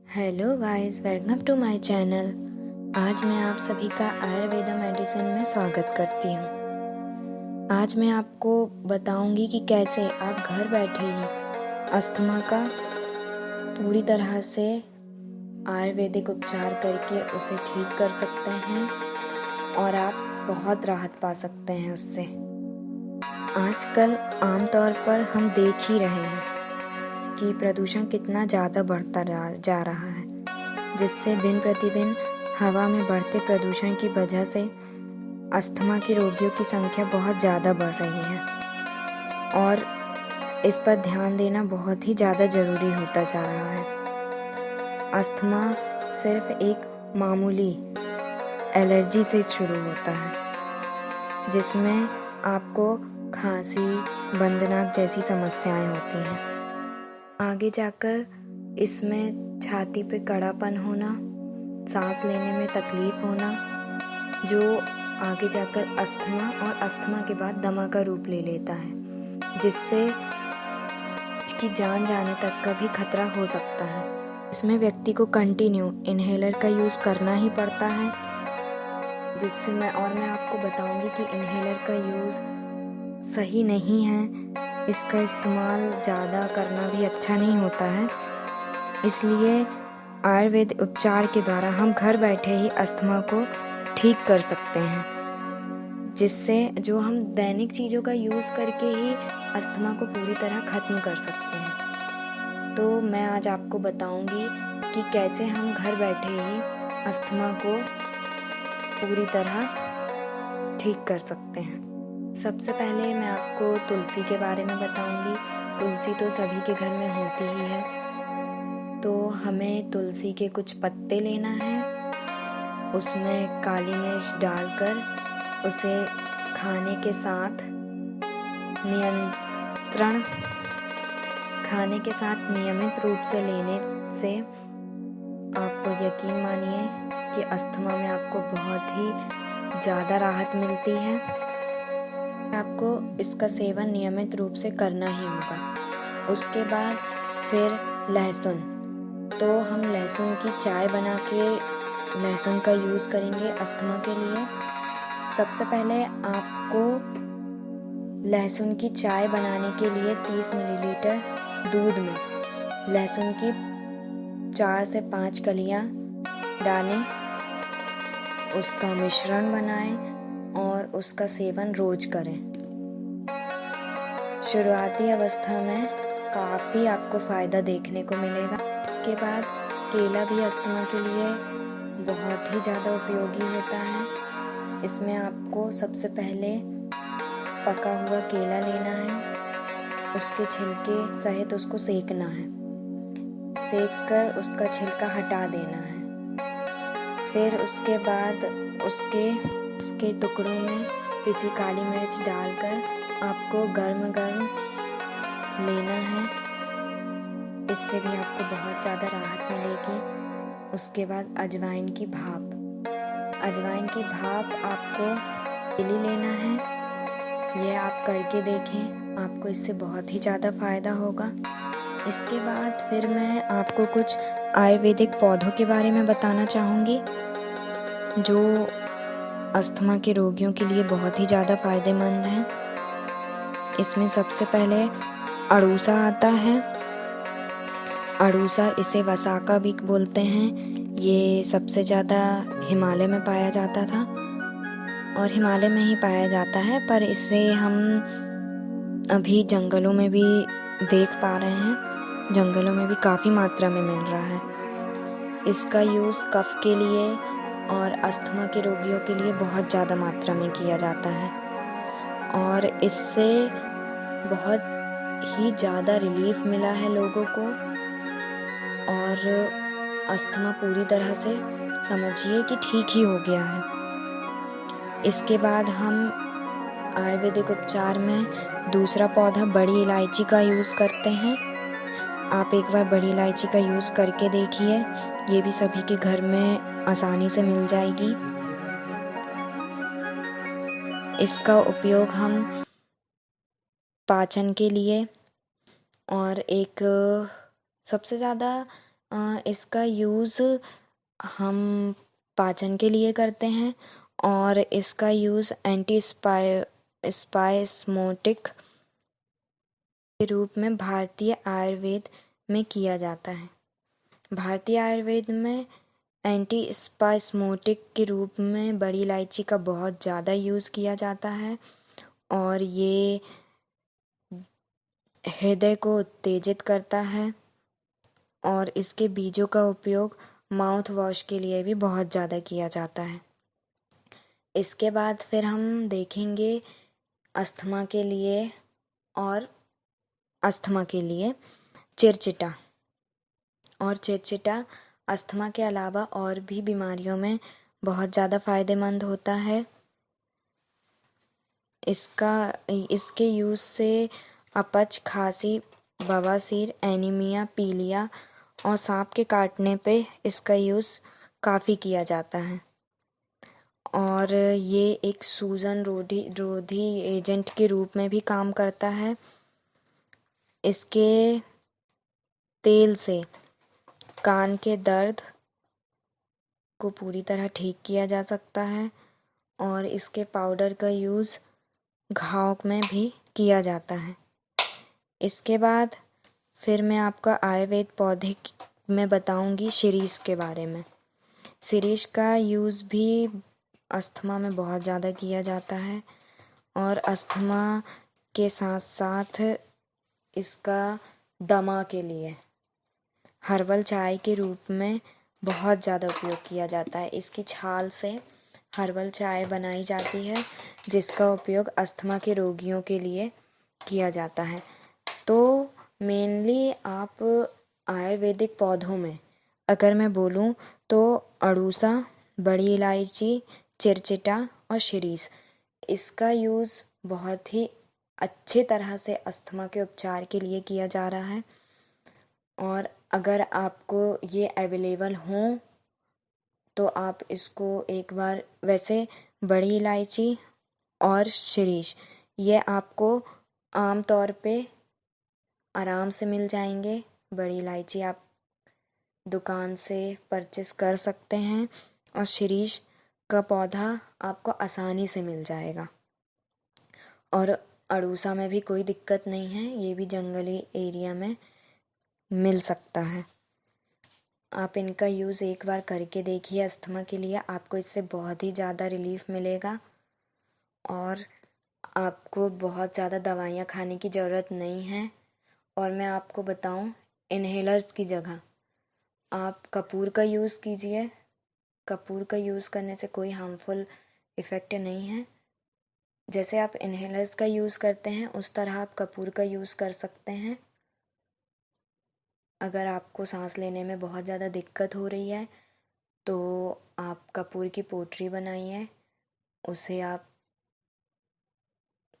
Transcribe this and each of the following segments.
Hello guys, welcome to my channel. आज मैं आप सभी का आयुर्वेदा मेडिसिन में स्वागत करती हूँ। आज मैं आपको बताऊंगी कि कैसे आप घर बैठे ही अस्थमा का पूरी तरह से आयुर्वेदिक उपचार करके उसे ठीक कर सकते हैं और आप बहुत राहत पा सकते हैं उससे। आजकल आमतौर पर हम देख ही रहे हैं कि प्रदूषण कितना ज़्यादा बढ़ता जा रहा है, जिससे दिन प्रतिदिन हवा में बढ़ते प्रदूषण की वजह से अस्थमा के रोगियों की संख्या बहुत ज़्यादा बढ़ रही है और इस पर ध्यान देना बहुत ही ज़्यादा ज़रूरी होता जा रहा है। अस्थमा सिर्फ एक मामूली एलर्जी से शुरू होता है, जिसमें आपको खांसी, बंद नाक जैसी समस्याएं होती हैं। आगे जाकर इसमें छाती पे कड़ापन होना, सांस लेने में तकलीफ होना, जो आगे जाकर अस्थमा और अस्थमा के बाद दमा का रूप ले लेता है, जिससे इसकी जान जाने तक का भी खतरा हो सकता है। इसमें व्यक्ति को कंटिन्यू इन्हेलर का यूज़ करना ही पड़ता है, जिससे मैं आपको बताऊंगी कि इन्हेलर का यूज़ सही नहीं है। इसका इस्तेमाल ज़्यादा करना भी अच्छा नहीं होता है। इसलिए आयुर्वेद उपचार के द्वारा हम घर बैठे ही अस्थमा को ठीक कर सकते हैं, जिससे जो हम दैनिक चीज़ों का यूज़ करके ही अस्थमा को पूरी तरह ख़त्म कर सकते हैं। तो मैं आज आपको बताऊंगी कि कैसे हम घर बैठे ही अस्थमा को पूरी तरह ठीक कर सकते हैं। सबसे पहले मैं आपको तुलसी के बारे में बताऊंगी। तुलसी तो सभी के घर में होती ही है, तो हमें तुलसी के कुछ पत्ते लेना है, उसमें काली मिर्च डालकर उसे खाने के साथ नियमित रूप से लेने से आपको यकीन मानिए कि अस्थमा में आपको बहुत ही ज़्यादा राहत मिलती है। आपको इसका सेवन नियमित रूप से करना ही होगा। उसके बाद फिर लहसुन, तो हम लहसुन की चाय बना के लहसुन का यूज़ करेंगे अस्थमा के लिए। सबसे पहले आपको लहसुन की चाय बनाने के लिए 30 मिलीलीटर दूध में लहसुन की 4 से 5 कलियां डालें, उसका मिश्रण बनाएं और उसका सेवन रोज करें। शुरुआती अवस्था में काफ़ी आपको फ़ायदा देखने को मिलेगा। इसके बाद केला भी अस्थमा के लिए बहुत ही ज़्यादा उपयोगी होता है। इसमें आपको सबसे पहले पका हुआ केला लेना है, उसके छिलके सहित उसको सेकना है, सेक कर उसका छिलका हटा देना है। फिर उसके बाद उसके टुकड़ों में पिसी काली मिर्च डालकर आपको गर्म लेना है। इससे भी आपको बहुत ज़्यादा राहत मिलेगी। उसके बाद अजवाइन की भाप आपको डेली लेना है। यह आप करके देखें, आपको इससे बहुत ही ज़्यादा फ़ायदा होगा। इसके बाद फिर मैं आपको कुछ आयुर्वेदिक पौधों के बारे में बताना चाहूँगी, जो अस्थमा के रोगियों के लिए बहुत ही ज़्यादा फ़ायदेमंद हैं। इसमें सबसे पहले अड़ूसा आता है। अड़ूसा, इसे वसाका भी बोलते हैं। ये सबसे ज़्यादा हिमालय में पाया जाता था और हिमालय में ही पाया जाता है, पर इसे हम अभी जंगलों में भी देख पा रहे हैं। जंगलों में भी काफ़ी मात्रा में मिल रहा है। इसका यूज़ कफ के लिए और अस्थमा के रोगियों के लिए बहुत ज़्यादा मात्रा में किया जाता है और इससे बहुत ही ज़्यादा रिलीफ मिला है लोगों को और अस्थमा पूरी तरह से समझिए कि ठीक ही हो गया है। इसके बाद हम आयुर्वेदिक उपचार में दूसरा पौधा बड़ी इलायची का यूज़ करते हैं। आप एक बार बड़ी इलायची का यूज़ करके देखिए, ये भी सभी के घर में आसानी से मिल जाएगी। इसका उपयोग हम पाचन के लिए और एक सबसे ज़्यादा इसका यूज़ हम पाचन के लिए करते हैं और इसका यूज़ एंटी स्पाइस्मोटिक के रूप में भारतीय आयुर्वेद में किया जाता है। भारतीय आयुर्वेद में एंटी स्पाइस्मोटिक के रूप में बड़ी इलायची का बहुत ज़्यादा यूज़ किया जाता है और ये हृदय को उत्तेजित करता है और इसके बीजों का उपयोग माउथ वॉश के लिए भी बहुत ज़्यादा किया जाता है। इसके बाद फिर हम देखेंगे अस्थमा के लिए और अस्थमा के लिए चिरचिटा। और चिरचिटा अस्थमा के अलावा और भी बीमारियों में बहुत ज़्यादा फ़ायदेमंद होता है। इसके यूज़ से अपच, खांसी, बवासीर, एनीमिया, पीलिया और सांप के काटने पे इसका यूज़ काफ़ी किया जाता है और ये एक सूजन रोधी एजेंट के रूप में भी काम करता है। इसके तेल से कान के दर्द को पूरी तरह ठीक किया जा सकता है और इसके पाउडर का यूज़ घाव में भी किया जाता है। इसके बाद फिर मैं आपको आयुर्वेद पौधे में बताऊंगी शिरीष के बारे में। शिरीष का यूज़ भी अस्थमा में बहुत ज़्यादा किया जाता है और अस्थमा के साथ साथ इसका दमा के लिए हर्बल चाय के रूप में बहुत ज़्यादा उपयोग किया जाता है। इसकी छाल से हर्बल चाय बनाई जाती है जिसका उपयोग अस्थमा के रोगियों के लिए किया जाता है। तो मेनली आप आयुर्वेदिक पौधों में अगर मैं बोलूँ तो अड़ूसा, बड़ी इलायची, चिरचिटा और शिरीष, इसका यूज़ बहुत ही अच्छे तरह से अस्थमा के उपचार के लिए किया जा रहा है। और अगर आपको ये अवेलेबल हों तो आप इसको एक बार, वैसे बड़ी इलायची और शिरीष ये आपको आम तौर पे आराम से मिल जाएंगे। बड़ी इलायची आप दुकान से परचेस कर सकते हैं और शिरीष का पौधा आपको आसानी से मिल जाएगा। और अड़ूसा में भी कोई दिक्कत नहीं है, ये भी जंगली एरिया में मिल सकता है। आप इनका यूज़ एक बार करके देखिए अस्थमा के लिए, आपको इससे बहुत ही ज़्यादा रिलीफ मिलेगा और आपको बहुत ज़्यादा दवाइयाँ खाने की ज़रूरत नहीं है। और मैं आपको बताऊं, इन्हेलर्स की जगह आप कपूर का यूज़ कीजिए। कपूर का यूज़ करने से कोई हार्मफुल इफ़ेक्ट नहीं है। जैसे आप इन्हेलर्स का यूज़ करते हैं उस तरह आप कपूर का यूज़ कर सकते हैं। अगर आपको सांस लेने में बहुत ज़्यादा दिक्कत हो रही है तो आप कपूर की पोटरी बनाइए,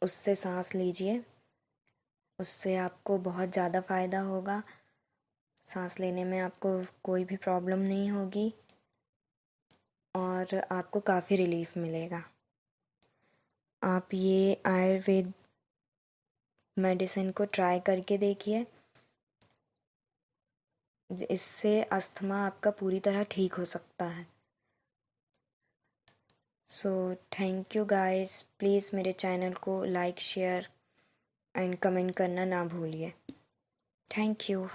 उससे सांस लीजिए, उससे आपको बहुत ज़्यादा फ़ायदा होगा। सांस लेने में आपको कोई भी प्रॉब्लम नहीं होगी और आपको काफ़ी रिलीफ मिलेगा। आप ये आयुर्वेद मेडिसिन को ट्राई करके देखिए, इससे अस्थमा आपका पूरी तरह ठीक हो सकता है। So thank you guys, please मेरे चैनल को लाइक, शेयर एंड कमेंट करना ना भूलिए। Thank you.